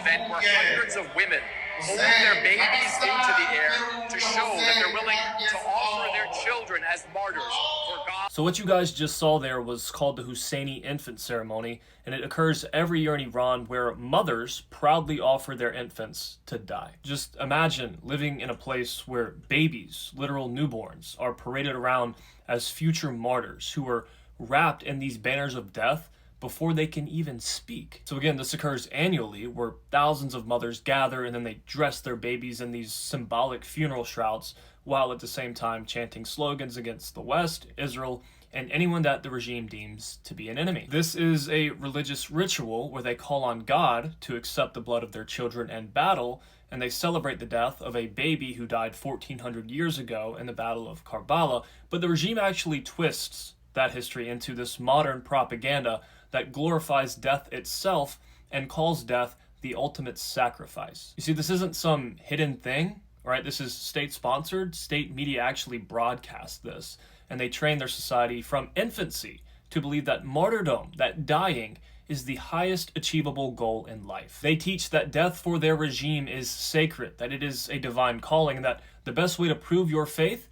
event where hundreds of women hold their babies into the air to show that they're willing to offer their children as martyrs for God. So what you guys just saw there was called the Husseini infant ceremony, and it occurs every year in Iran where mothers proudly offer their infants to die. Just imagine living in a place where babies, literal newborns, are paraded around as future martyrs who are wrapped in these banners of death before they can even speak. So again, this occurs annually where thousands of mothers gather and then they dress their babies in these symbolic funeral shrouds while at the same time chanting slogans against the West, Israel, and anyone that the regime deems to be an enemy. This is a religious ritual where they call on God to accept the blood of their children in battle, and they celebrate the death of a baby who died 1400 years ago in the Battle of Karbala. But the regime actually twists that history into this modern propaganda that glorifies death itself and calls death the ultimate sacrifice. You see, this isn't some hidden thing, right? This is state-sponsored. State media actually broadcast this, and they train their society from infancy to believe that martyrdom, that dying, is the highest achievable goal in life. They teach that death for their regime is sacred, that it is a divine calling, and that the best way to prove your faith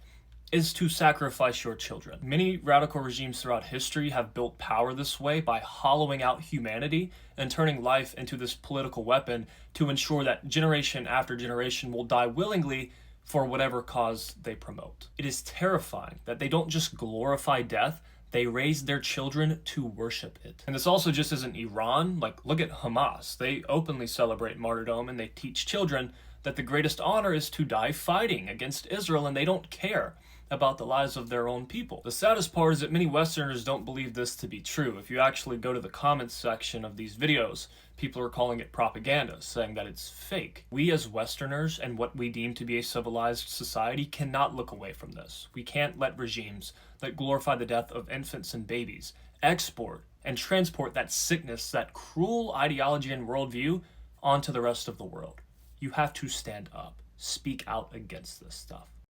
is to sacrifice your children. Many radical regimes throughout history have built power this way by hollowing out humanity and turning life into this political weapon to ensure that generation after generation will die willingly for whatever cause they promote. It is terrifying that they don't just glorify death, they raise their children to worship it. And this also just isn't Iran. Like, look at Hamas. They openly celebrate martyrdom and they teach children that the greatest honor is to die fighting against Israel, and they don't care about the lives of their own people. The saddest part is that many Westerners don't believe this to be true. If you actually go to the comments section of these videos, people are calling it propaganda, saying that it's fake. We as Westerners and what we deem to be a civilized society cannot look away from this. We can't let regimes that glorify the death of infants and babies export and transport that sickness, that cruel ideology and worldview onto the rest of the world. You have to stand up, speak out against this stuff.